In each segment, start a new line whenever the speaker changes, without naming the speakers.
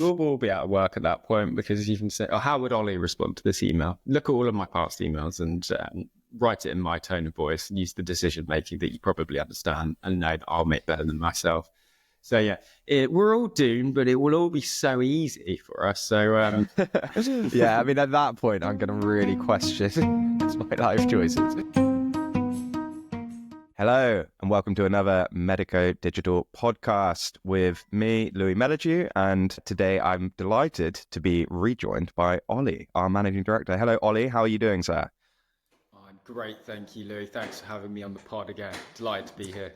We'll be out of work at that point because you can say, oh, how would Ollie respond to this email? Look at all of my past emails and write it in my tone of voice and use the decision making that you probably understand and know that I'll make better than myself. So yeah, we're all doomed, but it will all be so easy for us. So
yeah, I mean, at that point, I'm going to really question my life choices. Hello, and welcome to another Medico Digital podcast with me, Meletiou, and today I'm delighted to be rejoined by Ollie, our Managing Director. Hello, Ollie. How are you doing, sir?
I'm great, thank you, Louis. Thanks for having me on the pod again. Delighted to be here.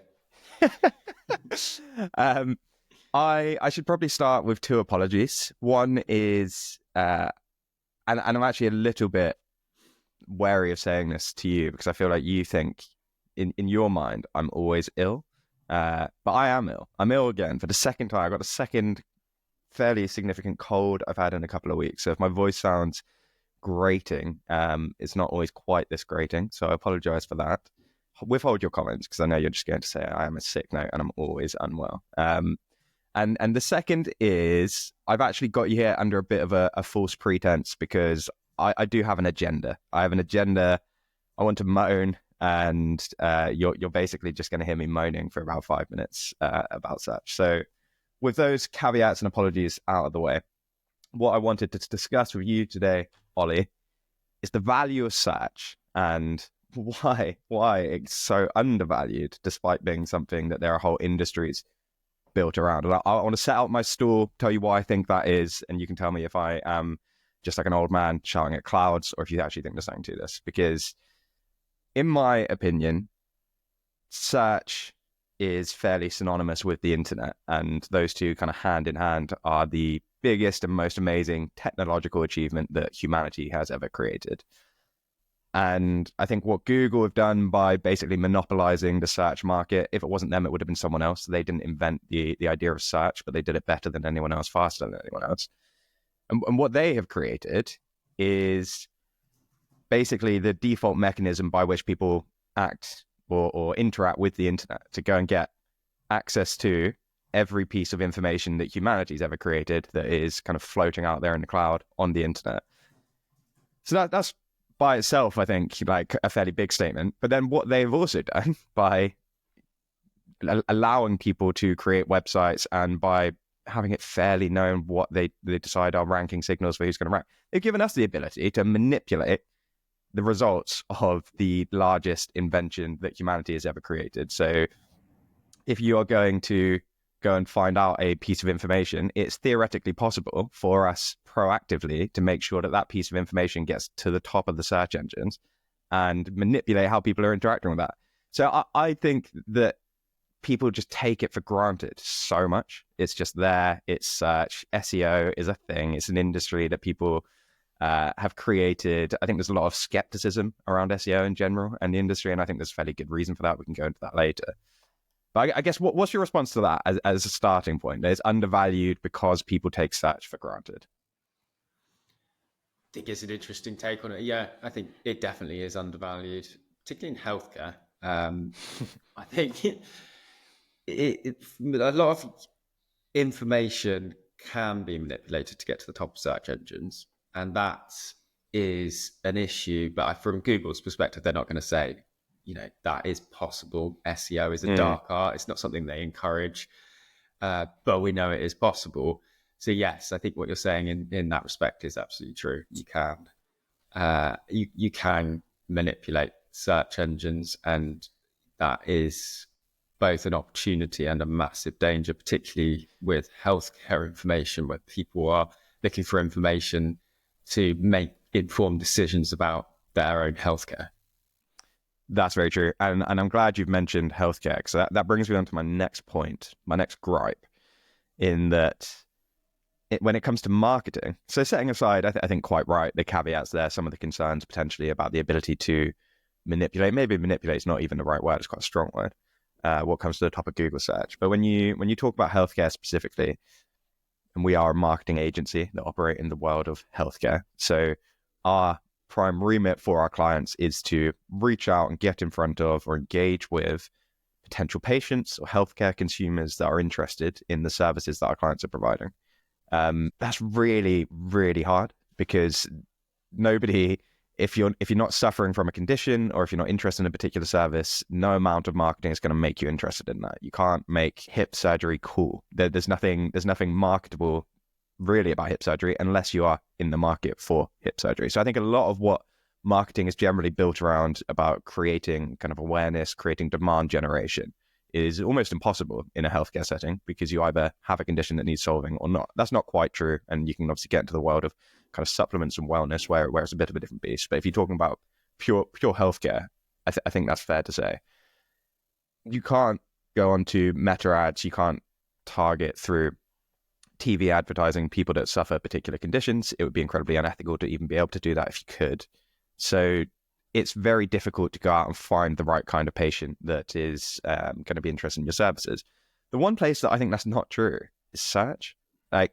I should probably start with two apologies. One is, and I'm actually a little bit wary of saying this to you because I feel like you think in your mind I'm always ill, but I am ill. I'm ill again for the second time. I got a second fairly significant cold I've had in a couple of weeks. So if my voice sounds grating, it's not always quite this grating. So I apologize for that. Withhold your comments because I know you're just going to say I am a sick note and I'm always unwell. And the second is I've actually got you here under a bit of a false pretense because I do have an agenda. I have an agenda. I want to moan, and you're basically just going to hear me moaning for about 5 minutes about such. So with those caveats and apologies out of the way, what I wanted to discuss with you today, Ollie, is the value of search and why it's so undervalued despite being something that there are whole industries built around. And I want to set out my stall, tell you why I think that is, and you can tell me if I am just like an old man shouting at clouds or if you actually think there's something to this. Because in my opinion, search is fairly synonymous with the internet, and those two kind of hand in hand are the biggest and most amazing technological achievement that humanity has ever created. And I think what Google have done by basically monopolizing the search market, if it wasn't them, it would have been someone else. They didn't invent the idea of search, but they did it better than anyone else, faster than anyone else. And what they have created is basically the default mechanism by which people act or interact with the internet to go and get access to every piece of information that humanity's ever created that is kind of floating out there in the cloud on the internet. So that's by itself, I think, like a fairly big statement. But then what they've also done by allowing people to create websites and by having it fairly known what they decide are ranking signals for who's going to rank, they've given us the ability to manipulate the results of the largest invention that humanity has ever created. So if you are going to go and find out a piece of information, it's theoretically possible for us proactively to make sure that that piece of information gets to the top of the search engines and manipulate how people are interacting with that. So I think that people just take it for granted so much. It's just there. It's search. SEO is a thing. It's an industry that people have created. I think there's a lot of skepticism around SEO in general and the industry, and I think there's a fairly good reason for that. We can go into that later. But I guess what's your response to that as a starting point? It's undervalued because people take search for granted.
I think it's an interesting take on it. Yeah, I think it definitely is undervalued, particularly in healthcare. I think a lot of information can be manipulated to get to the top of search engines, and that is an issue. But from Google's perspective, they're not going to say, that is possible. SEO is a dark art. It's not something they encourage, but we know it is possible. So yes, I think what you're saying in that respect is absolutely true. You can, you can manipulate search engines, and that is both an opportunity and a massive danger, particularly with healthcare information, where people are looking for information to make informed decisions about their own healthcare.
That's very true. And I'm glad you've mentioned healthcare, because that brings me on to my next point, my next gripe, in that when it comes to marketing, so setting aside, I think quite right, the caveats there, some of the concerns potentially about the ability to manipulate, maybe manipulate is not even the right word, it's quite a strong word, what comes to the top of Google search. But when you talk about healthcare specifically, and we are a marketing agency that operate in the world of healthcare, so our prime remit for our clients is to reach out and get in front of or engage with potential patients or healthcare consumers that are interested in the services that our clients are providing. That's really, really hard because nobody, if you're not suffering from a condition or if you're not interested in a particular service, no amount of marketing is going to make you interested in that. You can't make hip surgery cool. There's nothing marketable really about hip surgery unless you are in the market for hip surgery. So I think a lot of what marketing is generally built around about creating kind of awareness, creating demand generation is almost impossible in a healthcare setting because you either have a condition that needs solving or not. That's not quite true. And you can obviously get into the world of kind of supplements and wellness where it's a bit of a different beast. But if you're talking about pure healthcare, I think that's fair to say. You can't go onto meta ads. You can't target through TV advertising people that suffer particular conditions. It would be incredibly unethical to even be able to do that if you could. So it's very difficult to go out and find the right kind of patient that is going to be interested in your services. The one place that I think that's not true is search. Like,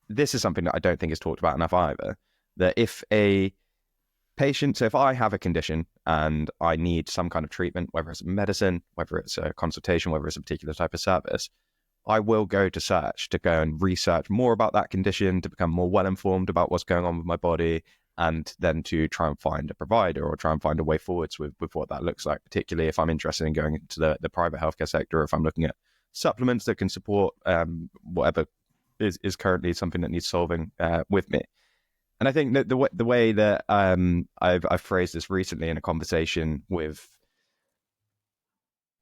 this is something that I don't think is talked about enough either, that if a patient, so if I have a condition and I need some kind of treatment, whether it's medicine, whether it's a consultation, whether it's a particular type of service, I will go to search to go and research more about that condition, to become more well-informed about what's going on with my body, and then to try and find a provider or try and find a way forwards with what that looks like, particularly if I'm interested in going into the private healthcare sector, or if I'm looking at supplements that can support whatever is currently something that needs solving with me. And I think that the way that I've phrased this recently in a conversation with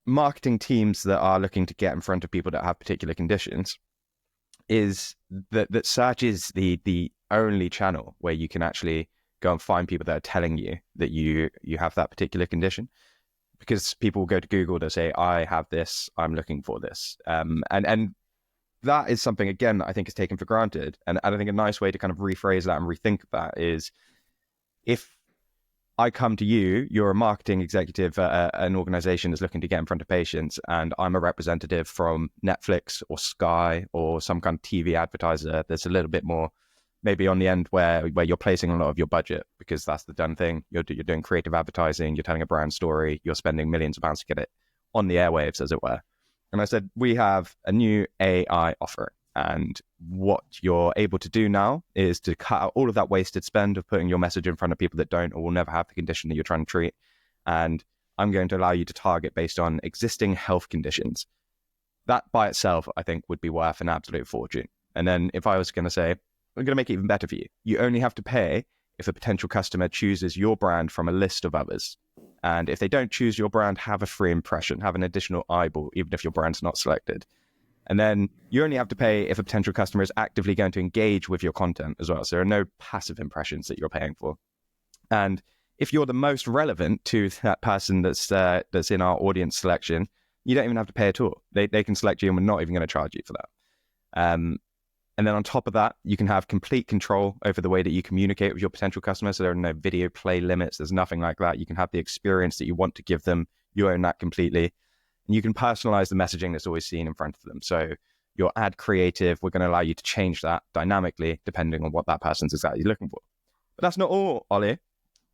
marketing teams that are looking to get in front of people that have particular conditions is that search is the only channel where you can actually go and find people that are telling you that you have that particular condition. Because people will go to Google, they'll say, I have this, I'm looking for this. And that is something, again, that I think is taken for granted. And I think a nice way to kind of rephrase that and rethink that is, if I come to you, you're a marketing executive at an organization that's looking to get in front of patients, and I'm a representative from Netflix or Sky or some kind of TV advertiser that's a little bit more maybe on the end where you're placing a lot of your budget, because that's the done thing. You're doing creative advertising, you're telling a brand story, you're spending millions of pounds to get it on the airwaves, as it were. And I said, we have a new AI offer. And what you're able to do now is to cut out all of that wasted spend of putting your message in front of people that don't or will never have the condition that you're trying to treat. And I'm going to allow you to target based on existing health conditions. That by itself, I think, would be worth an absolute fortune. And then if I was going to say, I'm going to make it even better for you, you only have to pay if a potential customer chooses your brand from a list of others. And if they don't choose your brand, have a free impression, have an additional eyeball, even if your brand's not selected. And then you only have to pay if a potential customer is actively going to engage with your content as well. So there are no passive impressions that you're paying for. And if you're the most relevant to that person that's in our audience selection, you don't even have to pay at all. They can select you and we're not even going to charge you for that. And then on top of that, you can have complete control over the way that you communicate with your potential customers. So there are no video play limits. There's nothing like that. You can have the experience that you want to give them. You own that completely. And you can personalize the messaging that's always seen in front of them. So your ad creative, we're going to allow you to change that dynamically depending on what that person's exactly looking for. But that's not all, Ollie.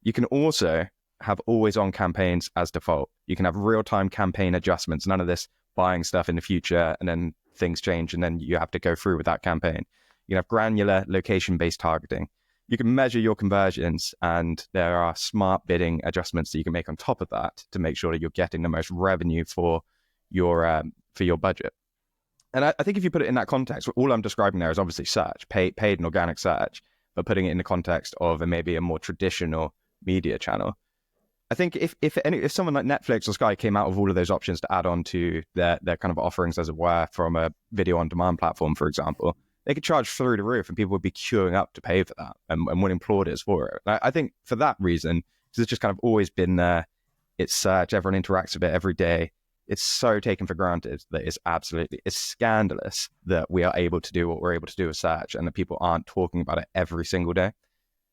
You can also have always on campaigns as default. You can have real-time campaign adjustments. None of this buying stuff in the future and then things change and then you have to go through with that campaign. You can have granular location-based targeting. You can measure your conversions, and there are smart bidding adjustments that you can make on top of that to make sure that you're getting the most revenue for your budget. And I think if you put it in that context, all I'm describing there is obviously search, paid and organic search, but putting it in the context of maybe a more traditional media channel. I think if someone like Netflix or Sky came out with all of those options to add on to their kind of offerings, as it were, from a video on demand platform, for example, they could charge through the roof and people would be queuing up to pay for that and winning plaudits for it. I think for that reason, because it's just kind of always been there, it's search, everyone interacts with it every day. It's so taken for granted that it's scandalous that we are able to do what we're able to do with search and that people aren't talking about it every single day.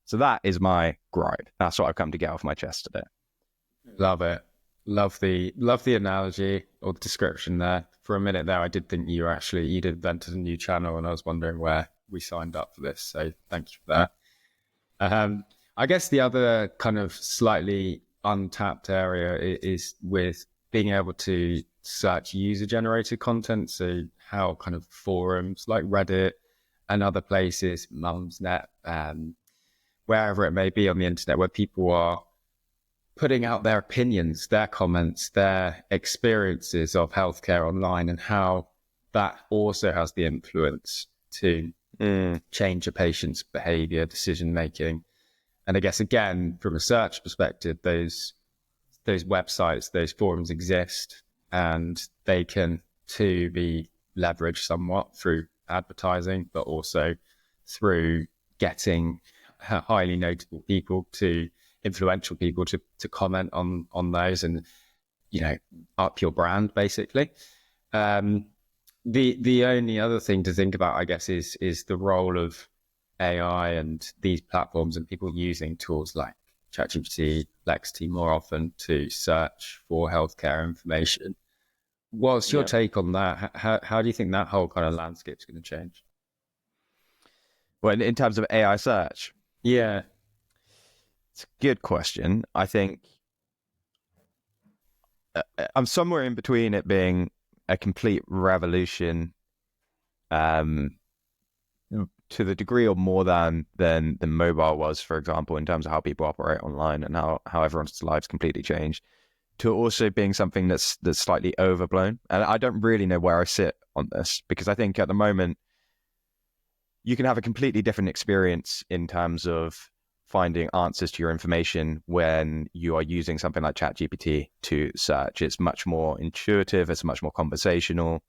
So that is my gripe. That's what I've come to get off my chest today.
Love it. Love the analogy or description there. For a minute there, I did think you'd invented a new channel, and I was wondering where we signed up for this. So thank you for that. I guess the other kind of slightly untapped area is with being able to search user-generated content. So how kind of forums like Reddit and other places, Mumsnet, wherever it may be on the internet, where people are putting out their opinions, their comments, their experiences of healthcare online, and how that also has the influence to change a patient's behavior, decision making. And I guess, again, from a search perspective, those websites, those forums exist, and they can too be leveraged somewhat through advertising, but also through getting highly notable people, to influential people, to comment on those, and up your brand, basically. The only other thing to think about, I guess, is the role of AI and these platforms and people using tools like ChatGPT, Lexity more often to search for healthcare information. What's your take on that? How do you think that whole kind of landscape is going to change?
Well, in terms of AI search?
Yeah.
It's a good question. I think I'm somewhere in between it being a complete revolution, to the degree or more than mobile was, for example, in terms of how people operate online and how everyone's lives completely changed, to also being something that's slightly overblown. And I don't really know where I sit on this, because I think at the moment you can have a completely different experience in terms of finding answers to your information when you are using something like ChatGPT to search. It's much more intuitive, it's much more conversational,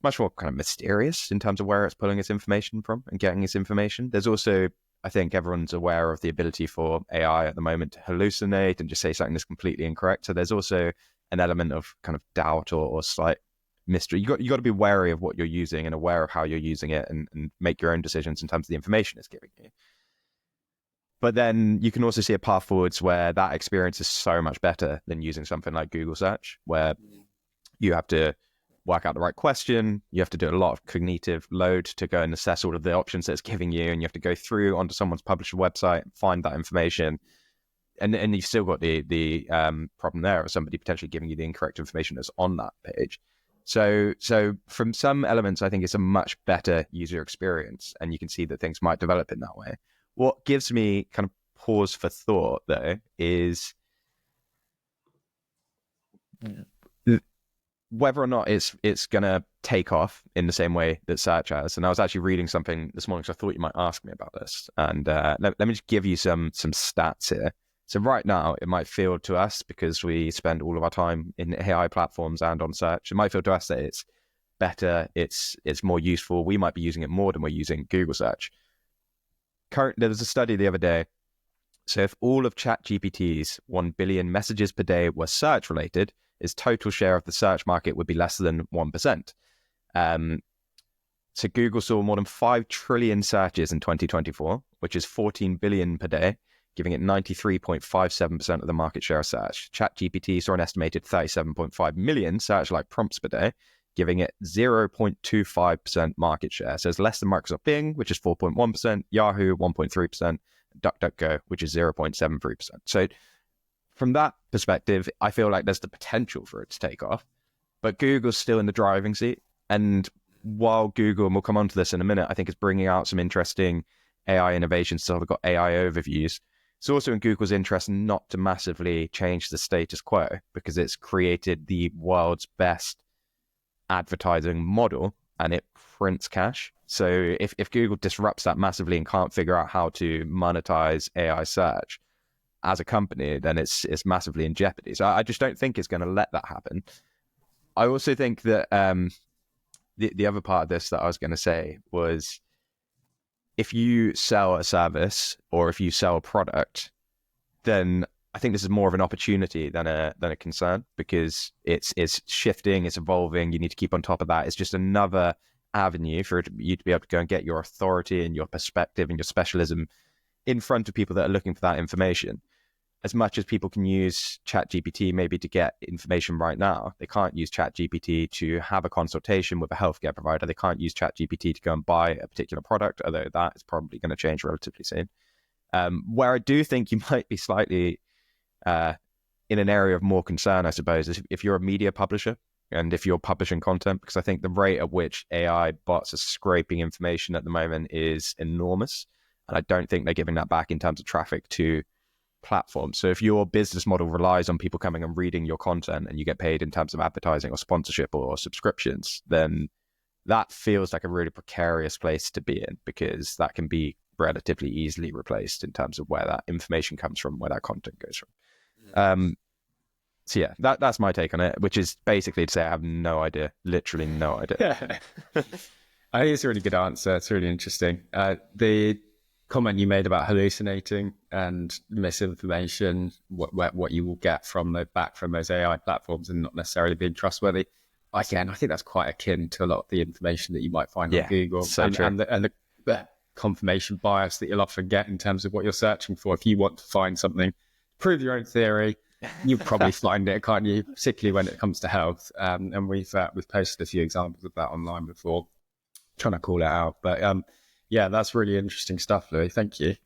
much more kind of mysterious in terms of where it's pulling its information from and getting its information. There's also, I think everyone's aware of the ability for AI at the moment to hallucinate and just say something that's completely incorrect. So there's also an element of kind of doubt or slight mystery. You got to be wary of what you're using and aware of how you're using it, and make your own decisions in terms of the information it's giving you. But then you can also see a path forwards where that experience is so much better than using something like Google search, where you have to work out the right question, you have to do a lot of cognitive load to go and assess all of the options that it's giving you, and you have to go through onto someone's publisher website and find that information. And you've still got the problem there of somebody potentially giving you the incorrect information that's on that page. So from some elements, I think it's a much better user experience, and you can see that things might develop in that way. What gives me kind of pause for thought, though, is whether or not it's going to take off in the same way that search has. And I was actually reading something this morning, so I thought you might ask me about this. And let me just give you some stats here. So right now, it might feel to us, because we spend all of our time in AI platforms and on search, it might feel to us that it's better, it's more useful. We might be using it more than we're using Google search. There was a study the other day. So if all of ChatGPT's 1 billion messages per day were search related, its total share of the search market would be less than 1%. So Google saw more than 5 trillion searches in 2024, which is 14 billion per day, giving it 93.57% of the market share of search. ChatGPT saw an estimated 37.5 million search-like prompts per day, giving it 0.25% market share. So it's less than Microsoft Bing, which is 4.1%, Yahoo, 1.3%, DuckDuckGo, which is 0.73%. So from that perspective, I feel like there's the potential for it to take off, but Google's still in the driving seat. And while Google, and we'll come on to this in a minute, I think is bringing out some interesting AI innovations, so we've got AI overviews, it's also in Google's interest not to massively change the status quo, because it's created the world's best advertising model and it prints cash. So if Google disrupts that massively and can't figure out how to monetize AI search as a company, then it's massively in jeopardy. So I just don't think it's going to let that happen. I also think that the other part of this that I was going to say was, if you sell a service or if you sell a product, then I think this is more of an opportunity than a concern, because it's shifting, it's evolving. You need to keep on top of that. It's just another avenue for you to be able to go and get your authority and your perspective and your specialism in front of people that are looking for that information. As much as people can use ChatGPT maybe to get information right now, they can't use ChatGPT to have a consultation with a healthcare provider. They can't use ChatGPT to go and buy a particular product, although that is probably going to change relatively soon. Where I do think you might be slightly in an area of more concern, I suppose, is if you're a media publisher. and if you're publishing content, because I think the rate at which AI bots are scraping information at the moment is enormous. And I don't think they're giving that back in terms of traffic to platforms. So if your business model relies on people coming and reading your content and you get paid in terms of advertising or sponsorship or subscriptions, then that feels like a really precarious place to be in, because that can be relatively easily replaced in terms of where that information comes from, where that content goes from. So yeah, that's my take on it, which is basically to say I have no idea, literally no idea.
I think it's a really good answer. It's really interesting. The comment you made about hallucinating and misinformation, what you will get from back from those AI platforms and not necessarily being trustworthy. Again, I think that's quite akin to a lot of the information that you might find on Google,
so
and the confirmation bias that you'll often get in terms of what you're searching for. If you want to find something, prove your own theory, you'll probably find it, can't you? Particularly when it comes to health. And we've posted a few examples of that online before, trying to call it out. But yeah, that's really interesting stuff, Louis. Thank you.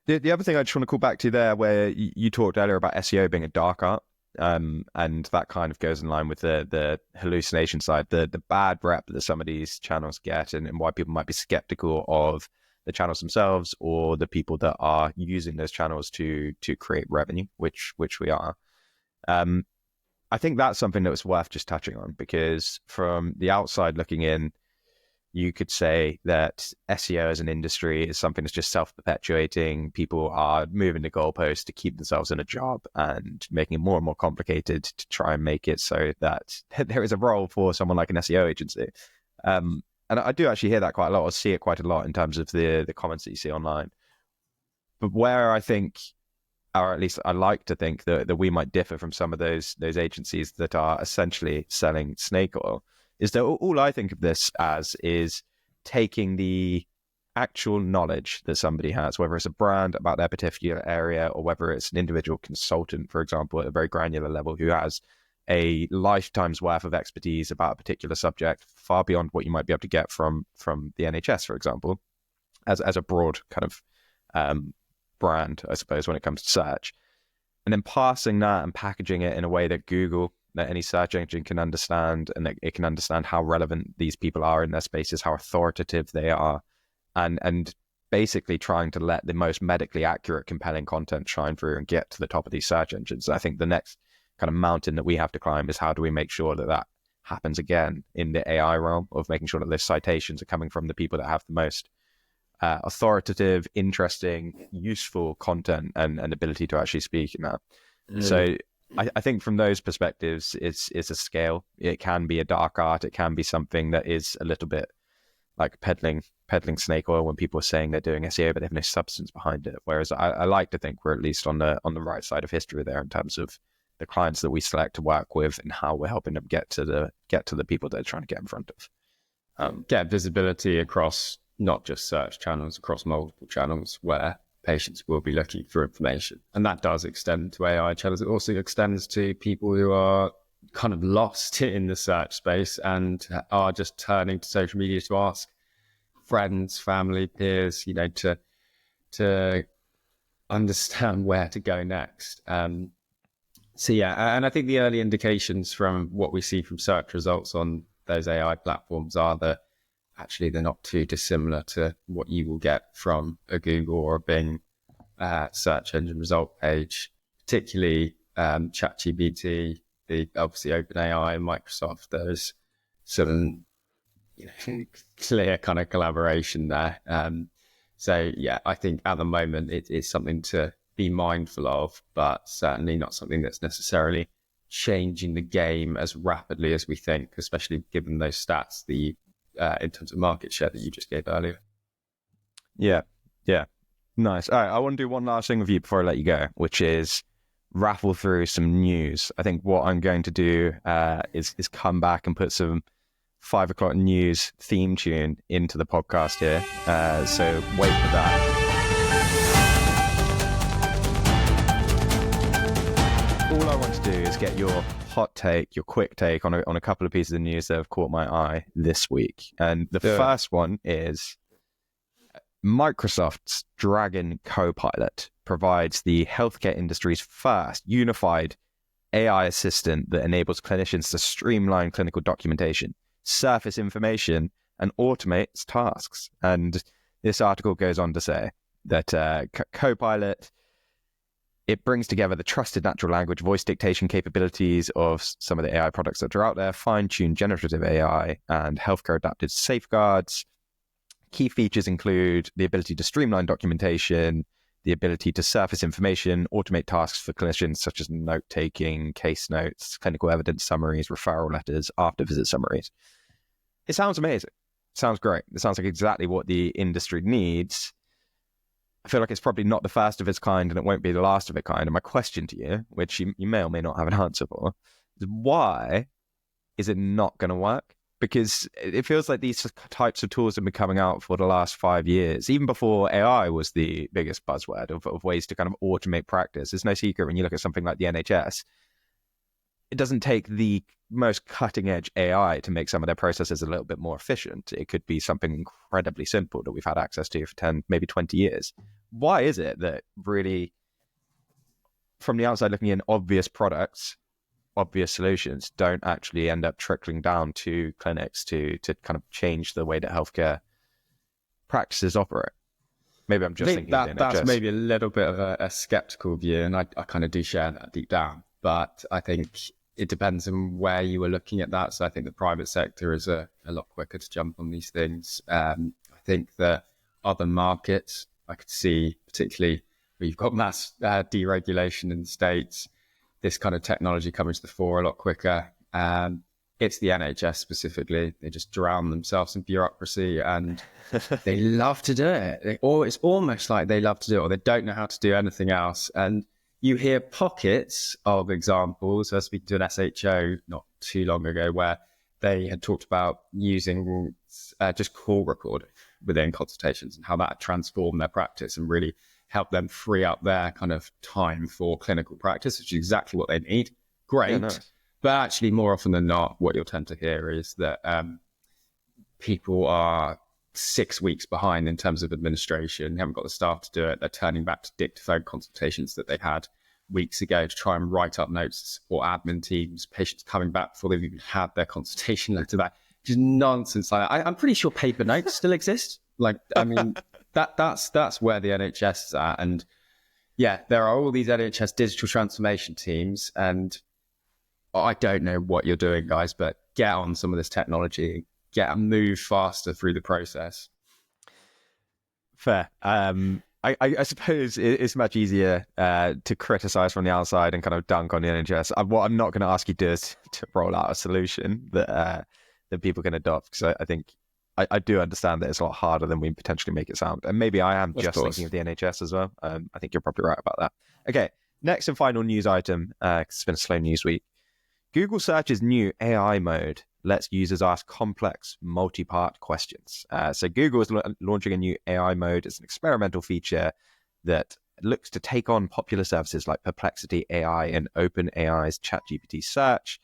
The other thing I just want to call back to there, where you talked earlier about SEO being a dark art, and that kind of goes in line with the hallucination side, the bad rep that some of these channels get, and why people might be skeptical of the channels themselves or the people that are using those channels to create revenue, which we are. I think that's something that was worth just touching on, because from the outside looking in, you could say that SEO as an industry is something that's just self-perpetuating. People are moving the goalposts to keep themselves in a job and making it more and more complicated to try and make it so that there is a role for someone like an SEO agency. And I do actually hear that quite a lot, or see it quite a lot in terms of the comments that you see online. But where I think, or at least I like to think that we might differ from some of those agencies that are essentially selling snake oil, is that all I think of this as is taking the actual knowledge that somebody has, whether it's a brand about their particular area or whether it's an individual consultant, for example, at a very granular level, who has a lifetime's worth of expertise about a particular subject, far beyond what you might be able to get from the NHS, for example, as a broad kind of brand, I suppose, when it comes to search. And then passing that and packaging it in a way that Google, that any search engine can understand, and that it can understand how relevant these people are in their spaces, how authoritative they are, and basically trying to let the most medically accurate, compelling content shine through and get to the top of these search engines. I think the next kind of mountain that we have to climb is how do we make sure that happens again in the AI realm, of making sure that those citations are coming from the people that have the most authoritative, interesting, useful content and ability to actually speak in that. So I think from those perspectives, it's a scale. It can be a dark art. It can be something that is a little bit like peddling snake oil when people are saying they're doing SEO, but they have no substance behind it. Whereas I like to think we're at least on the right side of history there in terms of the clients that we select to work with and how we're helping them get to the people they're trying to get in front of.
Get visibility across not just search channels, across multiple channels where patients will be looking for information. And that does extend to AI channels. It also extends to people who are kind of lost in the search space and are just turning to social media to ask friends, family, peers, to understand where to go next. So yeah, and I think the early indications from what we see from search results on those AI platforms are that actually they're not too dissimilar to what you will get from a Google or a Bing search engine result page, particularly ChatGPT, obviously OpenAI and Microsoft. There's some clear kind of collaboration there. So yeah, I think at the moment it's something to be mindful of, but certainly not something that's necessarily changing the game as rapidly as we think, especially given those stats in terms of market share that you just gave earlier.
Yeah. Nice. All right, I want to do one last thing with you before I let you go, which is raffle through some news. I think what I'm going to do is come back and put some 5 o'clock news theme tune into the podcast here. So wait for that. All I want to do is get your hot take, your quick take on a couple of pieces of news that have caught my eye this week. And the first one is Microsoft's Dragon Copilot provides the healthcare industry's first unified AI assistant that enables clinicians to streamline clinical documentation, surface information, and automates tasks. And this article goes on to say that Copilot, it brings together the trusted natural language voice dictation capabilities of some of the AI products that are out there, fine-tuned generative AI, and healthcare-adapted safeguards. Key features include the ability to streamline documentation, the ability to surface information, automate tasks for clinicians such as note-taking, case notes, clinical evidence summaries, referral letters, after-visit summaries. It sounds amazing. It sounds great. It sounds like exactly what the industry needs. I feel like it's probably not the first of its kind and it won't be the last of its kind. And my question to you, which you may or may not have an answer for, is why is it not going to work? Because it feels like these types of tools have been coming out for the last 5 years, even before AI was the biggest buzzword of ways to kind of automate practice. It's no secret when you look at something like the NHS, it doesn't take the most cutting edge AI to make some of their processes a little bit more efficient. It could be something incredibly simple that we've had access to for 10, maybe 20 years. Why is it that really, from the outside looking in, obvious products, obvious solutions don't actually end up trickling down to clinics to kind of change the way that healthcare practices operate? Maybe I'm just thinking
that
of the
that's
NHS.
maybe a little bit of a skeptical view, and I kind of do share that deep down. But I think it depends on where you were looking at that. So I think the private sector is a lot quicker to jump on these things. I think the other markets, I could see, particularly where you've got mass deregulation in the States, this kind of technology coming to the fore a lot quicker. It's the NHS specifically. They just drown themselves in bureaucracy and they love to do it. It's almost like they love to do it or they don't know how to do anything else. And you hear pockets of examples. I was speaking to an SHO not too long ago where they had talked about using just call recording within consultations and how that transformed their practice and really helped them free up their kind of time for clinical practice, which is exactly what they need. Great. Yeah, nice. But actually, more often than not, what you'll tend to hear is that people are 6 weeks behind in terms of administration. They haven't got the staff to do it. They're turning back to dictaphone consultations that they had weeks ago to try and write up notes or admin teams, patients coming back before they've even had their consultation letter back. Just nonsense like that. I'm pretty sure paper notes still exist. Like, I mean, that's where the NHS is at. And yeah, there are all these NHS digital transformation teams, and I don't know what you're doing, guys, but get on some of this technology, move faster through the process.
Fair. I suppose it's much easier to criticize from the outside and kind of dunk on the NHS. What I'm not going to ask you to do is to roll out a solution that people can adopt, because I think I do understand that it's a lot harder than we potentially make it sound. And maybe I am just thinking of the NHS as well. I think you're probably right about that. Okay, next and final news item. It's been a slow news week. Google Search's new AI mode lets users ask complex, multi-part questions. So Google is launching a new AI mode. It's an experimental feature that looks to take on popular services like Perplexity AI and OpenAI's ChatGPT search.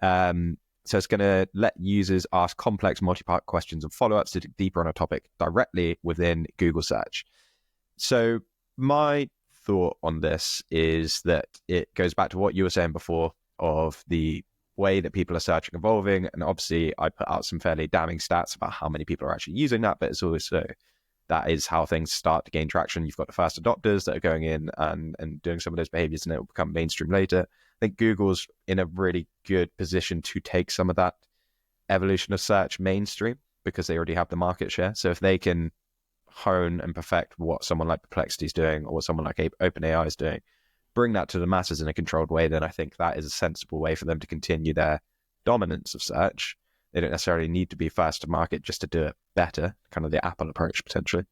So it's going to let users ask complex, multi-part questions and follow-ups to dig deeper on a topic directly within Google Search. So my thought on this is that it goes back to what you were saying before of the way that people are searching evolving. And obviously I put out some fairly damning stats about how many people are actually using that, but it's also that is how things start to gain traction. You've got the first adopters that are going in and doing some of those behaviors, and it will become mainstream later. I think Google's in a really good position to take some of that evolution of search mainstream because they already have the market share. So if they can hone and perfect what someone like Perplexity is doing or what someone like OpenAI is doing, bring that to the masses in a controlled way, then I think that is a sensible way for them to continue their dominance of search. They don't necessarily need to be fast to market just to do it better, kind of the Apple approach potentially.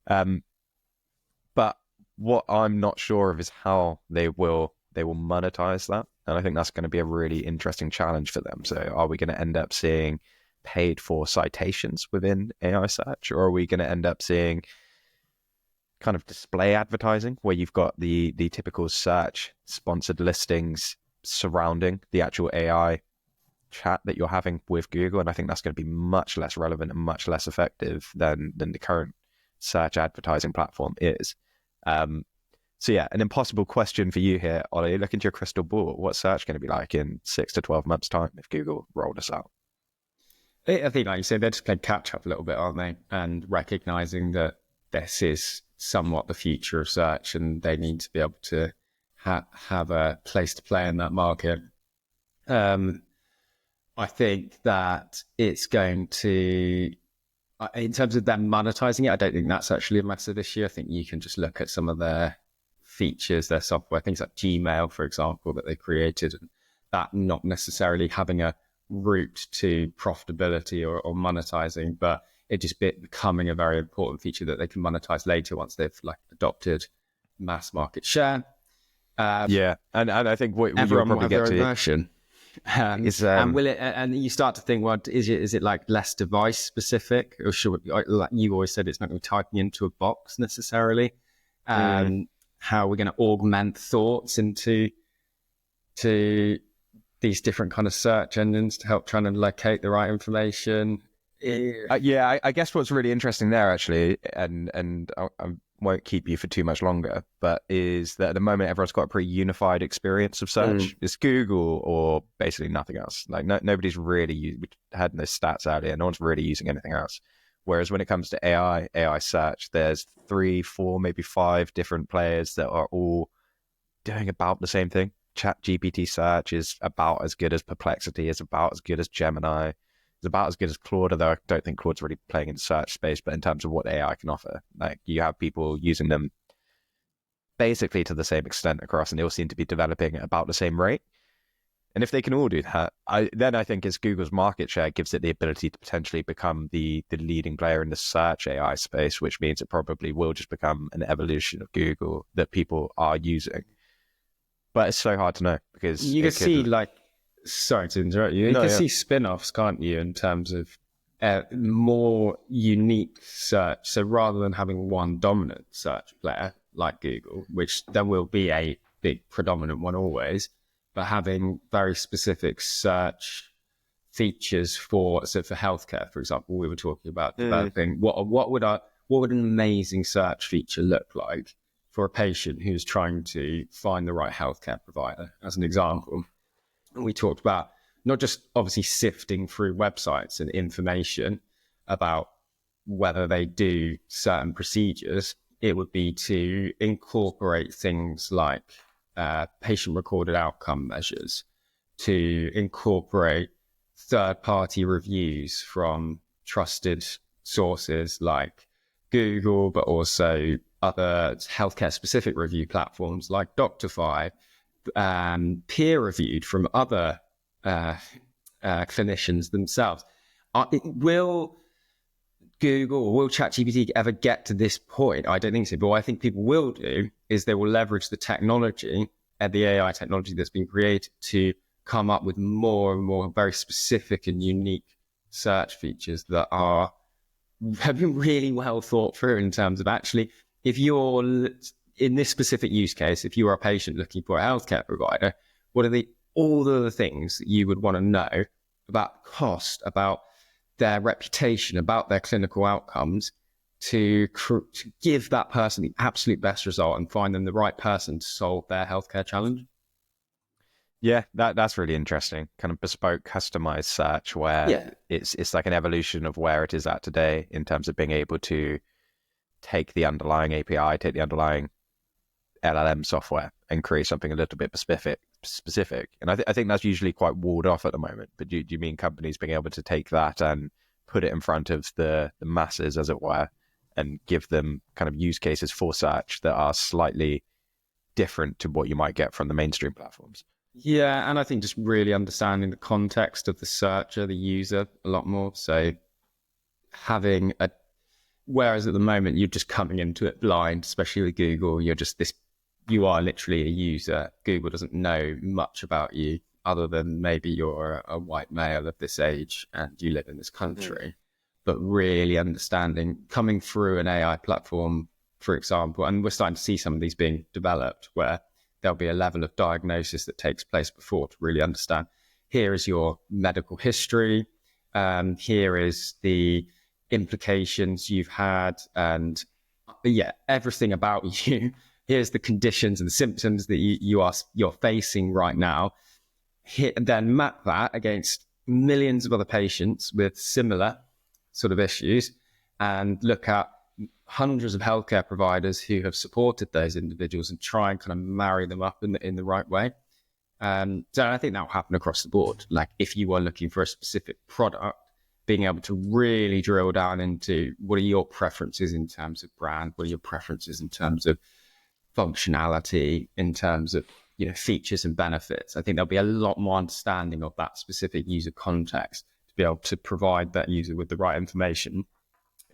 But what I'm not sure of is how they will monetize that. And I think that's going to be a really interesting challenge for them. So are we going to end up seeing paid for citations within AI search, or are we going to end up seeing kind of display advertising where you've got the typical search sponsored listings surrounding the actual AI chat that you're having with Google? And I think that's going to be much less relevant and much less effective than the current search advertising platform is. So yeah, an impossible question for you here, Ollie. Look into your crystal ball. What's search going to be like in 6 to 12 months' time if Google rolled us out?
I think, like you said, they're just playing catch up a little bit, aren't they? And recognizing that this is somewhat the future of search, and they need to be able to have a place to play in that market. I think that it's going to, in terms of them monetizing it, I don't think that's actually a massive issue. I think you can just look at some of their features, their software, things like Gmail, for example, that they created, and that not necessarily having a route to profitability or monetizing, but it just becoming a very important feature that they can monetize later once they've like adopted mass market share.
Yeah, and I think what you'll
Everyone will
probably
have their
get
own
to
version.
is
And will it? And you start to think, well, is it like less device specific, or should we, like you always said, it's not going to be typing into a box necessarily? How are we going to augment thoughts into these different kind of search engines to help trying to locate the right information?
Yeah, I guess what's really interesting there actually, and I won't keep you for too much longer, but is that at the moment everyone's got a pretty unified experience of search. It's Google or basically nothing else. Like nobody's really we had those stats out here. No one's really using anything else. Whereas when it comes to AI search, there's 3, 4, maybe 5 different players that are all doing about the same thing. ChatGPT search is about as good as Perplexity, is about as good as Gemini, is about as good as Claude, although I don't think Claude's really playing in the search space, but in terms of what AI can offer, like you have people using them basically to the same extent across, and they all seem to be developing at about the same rate. And if they can all do that, then I think it's Google's market share gives it the ability to potentially become the leading player in the search AI space, which means it probably will just become an evolution of Google that people are using. But it's so hard to know because
you can see like, sorry to interrupt you, see spin-offs, can't you, in terms of more unique search. So rather than having one dominant search player like Google, which there will be a big predominant one always, but having very specific search features for healthcare, for example, we were talking about developing what would an amazing search feature look like for a patient who's trying to find the right healthcare provider, as an example. And we talked about not just obviously sifting through websites and information about whether they do certain procedures. It would be to incorporate things like patient recorded outcome measures, to incorporate third-party reviews from trusted sources like Google, but also other healthcare-specific review platforms like Doctify, peer-reviewed from other clinicians themselves. Will Google or will ChatGPT ever get to this point? I don't think so. But what I think people will do is they will leverage the technology and the AI technology that's been created to come up with more and more very specific and unique search features that have been really well thought through in terms of actually, if you're in this specific use case, if you are a patient looking for a healthcare provider, what are all the things that you would want to know about cost, about their reputation, about their clinical outcomes to give that person the absolute best result and find them the right person to solve their healthcare challenge?
Yeah, that's really interesting. Kind of bespoke, customized search where it's like an evolution of where it is at today in terms of being able to take the underlying API, take the underlying LLM software and create something a little bit specific. And I think that's usually quite walled off at the moment. But do you mean companies being able to take that and put it in front of the masses, as it were, and give them kind of use cases for search that are slightly different to what you might get from the mainstream platforms?
Yeah, and I think just really understanding the context of the searcher, the user, a lot more. So whereas at the moment you're just coming into it blind, especially with Google, you are literally a user. Google doesn't know much about you other than maybe you're a white male of this age and you live in this country. But really understanding, coming through an AI platform, for example, and we're starting to see some of these being developed where there'll be a level of diagnosis that takes place before to really understand, here is your medical history, here is the implications you've had, and everything about you here's the conditions and the symptoms that you're facing right now. Then map that against millions of other patients with similar sort of issues, and look at hundreds of healthcare providers who have supported those individuals and try and kind of marry them up in the right way. So I think that will happen across the board. Like if you are looking for a specific product, being able to really drill down into what are your preferences in terms of brand, what are your preferences in terms of functionality, in terms of features and benefits. I think there'll be a lot more understanding of that specific user context to be able to provide that user with the right information.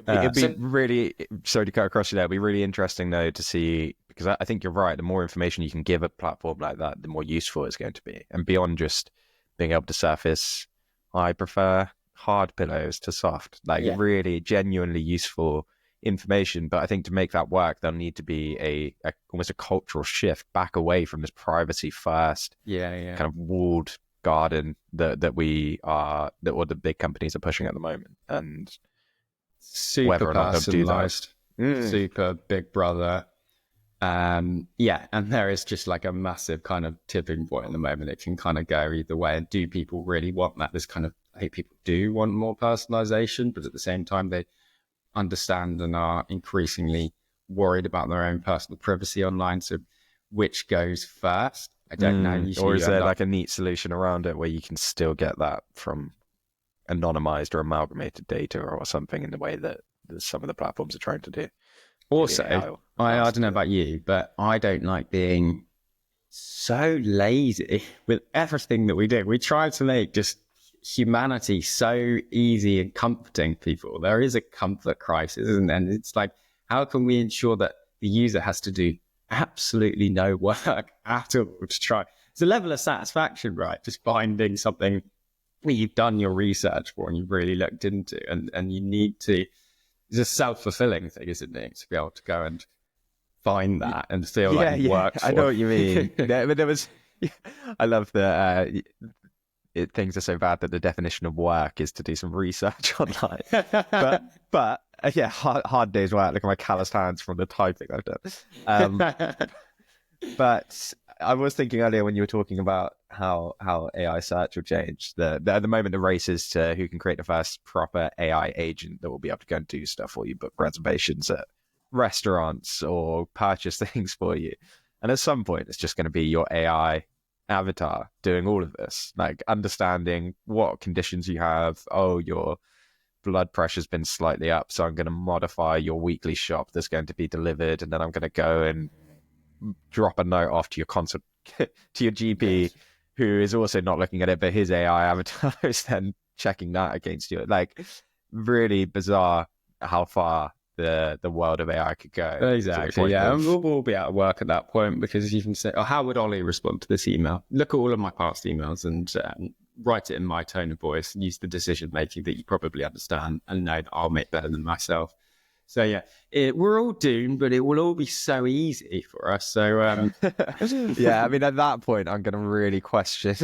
It'd be really, sorry to cut across you there, it'd be really interesting though to see, because I think you're right, the more information you can give a platform like that, the more useful it's going to be. And beyond just being able to surface, I prefer hard pillows to soft, really genuinely useful information. But I think to make that work, there'll need to be almost a cultural shift back away from this privacy first kind of walled garden that all the big companies are pushing at the moment. And
super personalized, super big brother. And there is just like a massive kind of tipping point at the moment. It can kind of go either way. And do people really want that? I think people do want more personalization, but at the same time, they understand and are increasingly worried about their own personal privacy online. So which goes first? I don't know.
Or is there like a neat solution around it where you can still get that from anonymized or amalgamated data or something in the way that some of the platforms are trying to do?
Also, I don't know about you, but I don't like being so lazy with everything that we do. We try to make just humanity so easy and comforting people. There is a comfort crisis, and it's like, how can we ensure that the user has to do absolutely no work at all to try? It's a level of satisfaction, right? Just finding something that you've done your research for and you've really looked into, and you need to. It's a self-fulfilling thing, isn't it? To be able to go and find that and feel like it works.
I know what you mean. But there was, I love that things are so bad that the definition of work is to do some research online. but hard day's work. Look at my calloused hands from the typing I've done. But I was thinking earlier when you were talking about how AI search will change. At the moment, the race is to who can create the first proper AI agent that will be able to go and do stuff for you, book reservations at restaurants or purchase things for you. And at some point, it's just going to be your AI avatar doing all of this, like understanding what conditions you have. Oh, your blood pressure's been slightly up, so I'm going to modify your weekly shop that's going to be delivered, and then I'm going to go and drop a note off to your to your GP, who is also not looking at it, but his AI avatar is then checking that against you. Like, really bizarre how far the world of AI could go.
Exactly, yeah. And we'll be out of work at that point, because you can say, oh, how would Ollie respond to this email? Look at all of my past emails and write it in my tone of voice, and use the decision making that you probably understand and know that I'll make better than myself. So we're all doomed, but it will all be so easy for us. So
yeah, I mean, at that point, I'm going to really question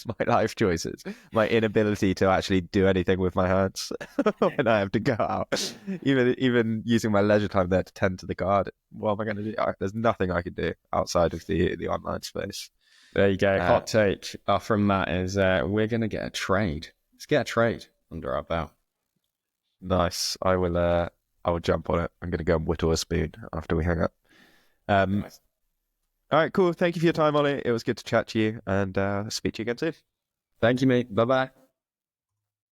my life choices, my inability to actually do anything with my hands when I have to go out, even using my leisure time there to tend to the garden. What am I going to do? There's nothing I can do outside of the online space.
There you go. Hot take from Matt is we're going to get a trade. Let's get a trade under our belt.
Nice. I will jump on it. I'm going to go and whittle a spoon after we hang up. Nice. All right, cool. Thank you for your time, Ollie. It was good to chat to you, and speak to you again soon.
Thank you, mate. Bye-bye.